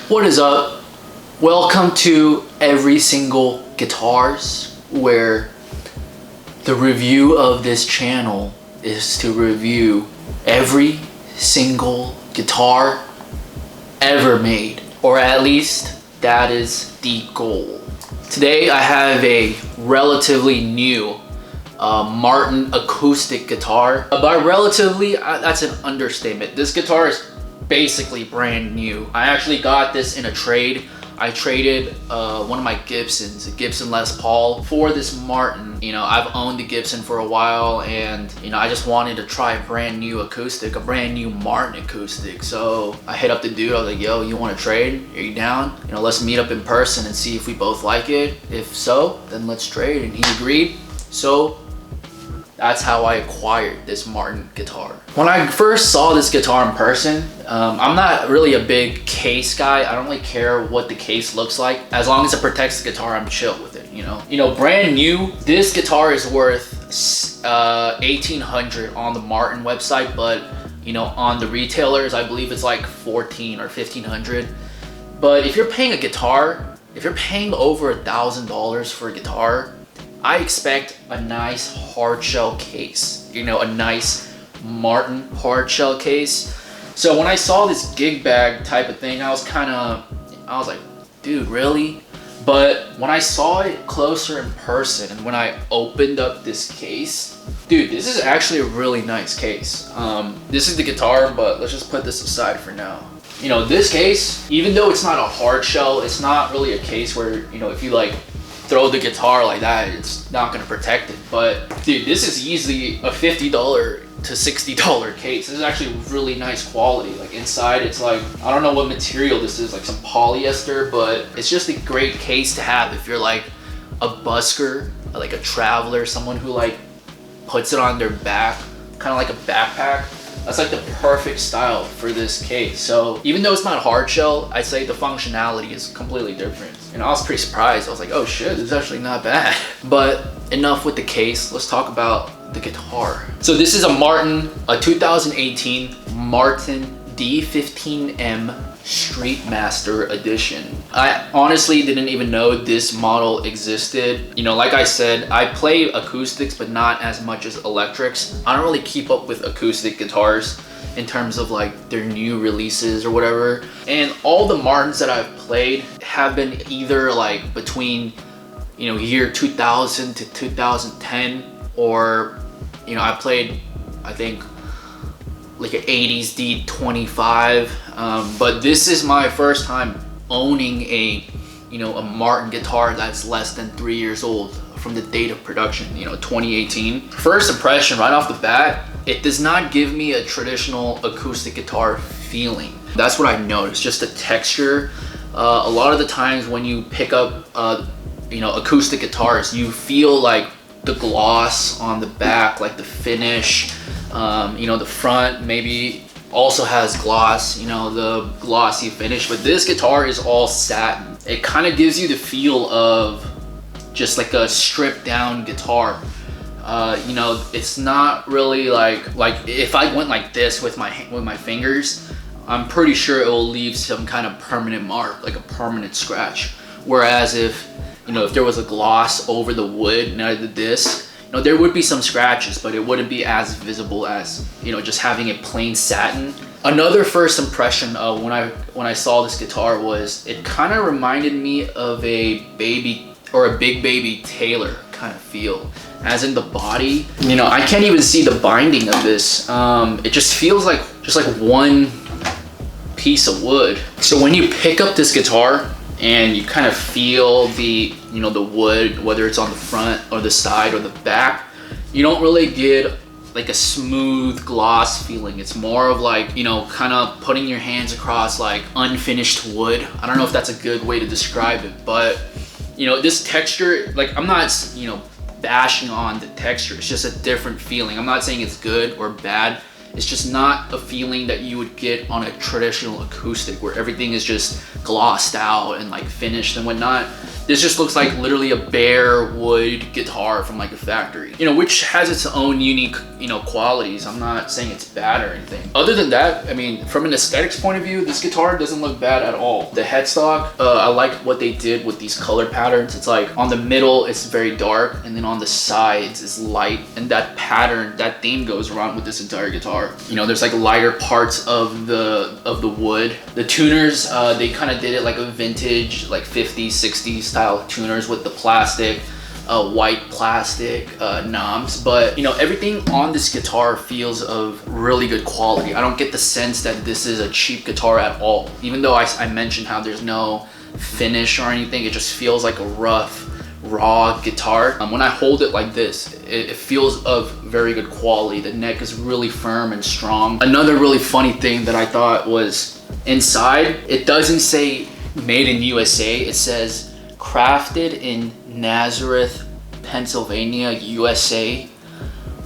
What is up? Welcome to Every Single Guitars, where the review of this channel is to review every single guitar ever made, or at least that is the goal. Today I have a relatively new Martin acoustic guitar. By relatively, that's an understatement. This guitar is basically brand new. I actually got this in a trade. I traded one of my Gibsons, a Gibson Les Paul, for this Martin. You know, I've owned the Gibson for a while, and you know, I just wanted to try a brand new acoustic, a brand new Martin acoustic. So I hit up the dude. I was like, yo, you want to trade? Are you down? You know, let's meet up in person and see if we both like it. If so, then let's trade. And he agreed. So that's how I acquired this Martin guitar. When I first saw this guitar in person, I'm not really a big case guy. I don't really care what the case looks like. As long as it protects the guitar, I'm chill with it, you know? You know, brand new, this guitar is worth $1,800 on the Martin website, but you know, on the retailers, I believe it's like $1,400 or $1,500. But if you're paying a guitar, if you're paying over $1,000 for a guitar, I expect a nice hard shell case, you know, a nice Martin hard shell case. So when I saw this gig bag type of thing, I was like, dude, really? But when I saw it closer in person and when I opened up this case, dude, this is actually a really nice case. This is the guitar, but let's just put this aside for now. You know, this case, even though it's not a hard shell, it's not really a case where, you know, if you like throw the guitar like that, it's not gonna protect it. But dude, this is easily a $50 to $60 case. This is actually really nice quality. Like inside, it's like, I don't know what material this is, like some polyester, but it's just a great case to have if you're like a busker, like a traveler, someone who like puts it on their back, kind of like a backpack. That's like the perfect style for this case. So even though it's not hard shell, I'd say the functionality is completely different. And I was pretty surprised. I was like, oh shit, this is actually not bad. But enough with the case. Let's talk about the guitar. So this is a Martin, a 2018 Martin D-15M Streetmaster edition. I honestly didn't even know this model existed. You know, like I said, I play acoustics, but not as much as electrics. I don't really keep up with acoustic guitars in terms of like their new releases or whatever. And all the Martins that I've played have been either like between, you know, year 2000 to 2010, or, you know, I played, I think, like an 80s D25, but this is my first time owning a Martin guitar that's less than 3 years old from the date of production, you know, 2018. First impression right off the bat, it does not give me a traditional acoustic guitar feeling. That's what I noticed, just the texture. A lot of the times when you pick up you know, acoustic guitars, you feel like the gloss on the back, like the finish. You know, the front maybe also has gloss, you know, the glossy finish, but this guitar is all satin. It kind of gives you the feel of just like a stripped down guitar. You know, it's not really like if I went like this with my fingers, I'm pretty sure it will leave some kind of permanent mark, like a permanent scratch. Whereas if, you know, if there was a gloss over the wood and the disc, you know, there would be some scratches, but it wouldn't be as visible as, you know, just having it plain satin. Another first impression of when I saw this guitar was it kind of reminded me of a baby or a Big Baby Taylor kind of feel, as in the body. You know, I can't even see the binding of this. It just feels like one piece of wood. So when you pick up this guitar and you kind of feel the, you know, the wood, whether it's on the front or the side or the back, you don't really get like a smooth gloss feeling. It's more of like, you know, kind of putting your hands across like unfinished wood. I don't know if that's a good way to describe it, but you know, this texture, like, I'm not, you know, bashing on the texture. It's just a different feeling. I'm not saying it's good or bad. It's just not a feeling that you would get on a traditional acoustic where everything is just glossed out and like finished and whatnot. This just looks like literally a bare wood guitar from like a factory, you know, which has its own unique, you know, qualities. I'm not saying it's bad or anything. Other than that, I mean, from an aesthetics point of view, this guitar doesn't look bad at all. The headstock, I like what they did with these color patterns. It's like on the middle, it's very dark, and then on the sides, it's light. And that pattern, that theme goes around with this entire guitar. You know, there's like lighter parts of the wood. The tuners, they kind of did it like a vintage, like 50s, 60s style tuners with the plastic, white plastic knobs. But you know, everything on this guitar feels of really good quality. I don't get the sense that this is a cheap guitar at all. Even though I mentioned how there's no finish or anything, it just feels like a rough, raw guitar. When I hold it like this, it feels of very good quality. The neck is really firm and strong. Another really funny thing that I thought was inside, it doesn't say made in USA, it says crafted in Nazareth, Pennsylvania, USA,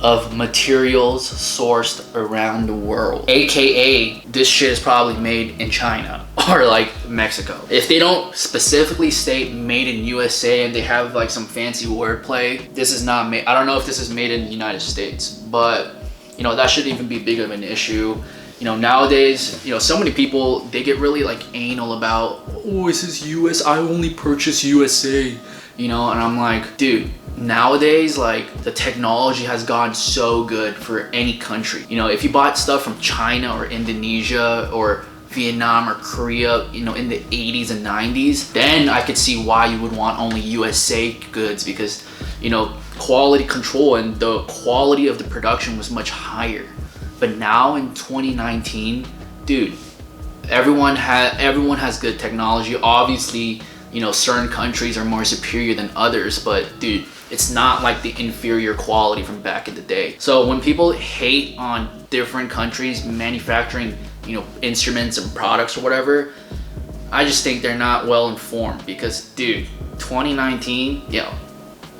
of materials sourced around the world. AKA, this shit is probably made in China or like Mexico. If they don't specifically state made in USA and they have like some fancy wordplay, this is not made. I don't know if this is made in the United States, but you know, that shouldn't even be big of an issue. You know, nowadays, you know, so many people, they get really like anal about, oh, this is US, I only purchase USA, you know, and I'm like, dude, nowadays, like, the technology has gone so good for any country. You know, if you bought stuff from China or Indonesia or Vietnam or Korea, you know, in the 80s and 90s, then I could see why you would want only USA goods, because, you know, quality control and the quality of the production was much higher. But now in 2019, dude, everyone has good technology. Obviously, you know, certain countries are more superior than others, but dude, it's not like the inferior quality from back in the day. So when people hate on different countries manufacturing, you know, instruments and products or whatever, I just think they're not well informed, because dude, 2019, you know,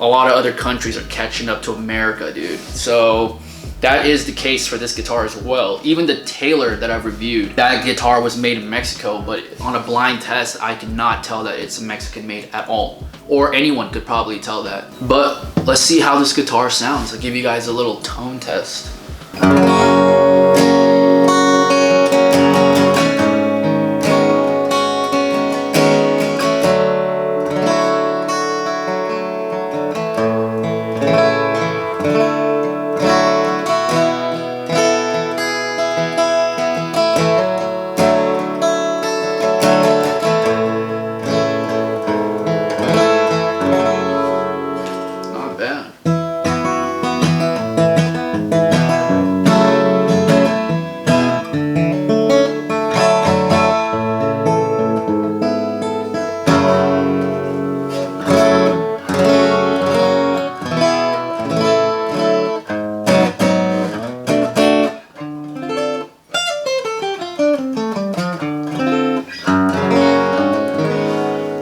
a lot of other countries are catching up to America, dude. So that is the case for this guitar as well. Even the Taylor that I've reviewed, that guitar was made in Mexico, but on a blind test, I cannot tell that it's Mexican made at all. Or anyone could probably tell that. But let's see how this guitar sounds. I'll give you guys a little tone test.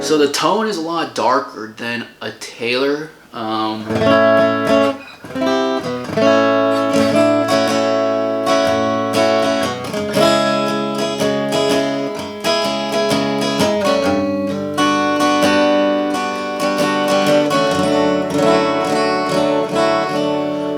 So the tone is a lot darker than a Taylor.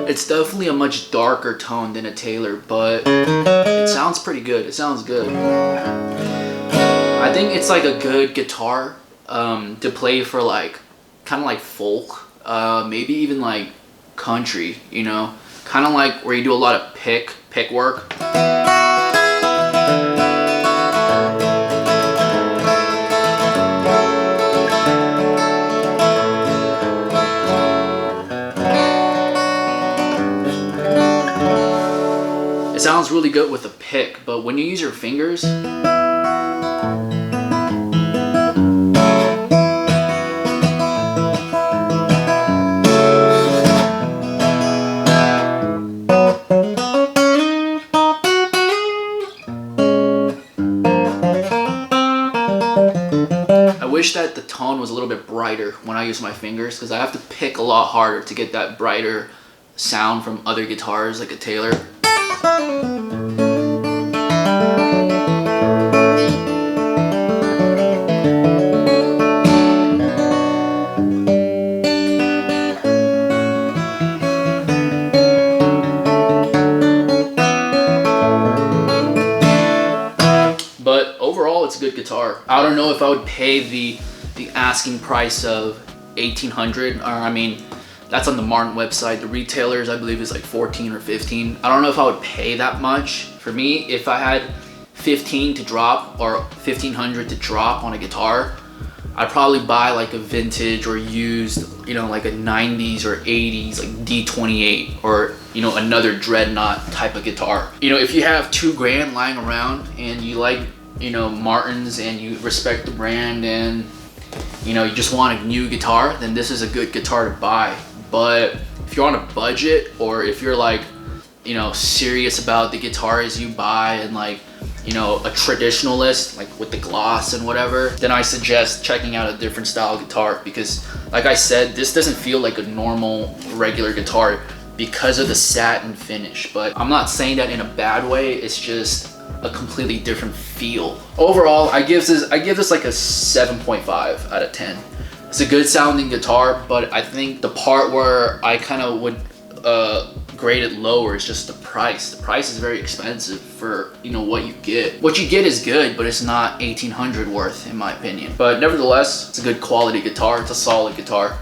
It's definitely a much darker tone than a Taylor, but it sounds pretty good. It sounds good. I think it's like a good guitar to play for like kind of like folk, maybe even like country, you know, kind of like where you do a lot of pick work. It sounds really good with a pick, but when you use your fingers, I wish that the tone was a little bit brighter when I use my fingers, because I have to pick a lot harder to get that brighter sound from other guitars like a Taylor. good guitar. I don't know if I would pay the asking price of 1800, or I mean, that's on the Martin website. The retailers, I believe, is like 14 or 15. I don't know if I would pay that much. For me, if I had 15 to drop or 1500 to drop on a guitar, I'd probably buy like a vintage or used, you know, like a 90s or 80s, like D28, or, you know, another dreadnought type of guitar. You know, if you have $2,000 lying around and you like, you know, Martins and you respect the brand and, you know, you just want a new guitar, then this is a good guitar to buy. But if you're on a budget, or if you're like, you know, serious about the guitars you buy and like, you know, a traditionalist, like with the gloss and whatever, then I suggest checking out a different style guitar, because like I said, this doesn't feel like a normal regular guitar because of the satin finish. But I'm not saying that in a bad way, it's just a completely different feel. Overall, I give this like a 7.5 out of 10. It's a good sounding guitar, but I think the part where I kind of would grade it lower is just the price. The price is very expensive for, you know, what you get. What you get is good, but it's not 1800 worth in my opinion. But nevertheless, it's a good quality guitar. It's a solid guitar.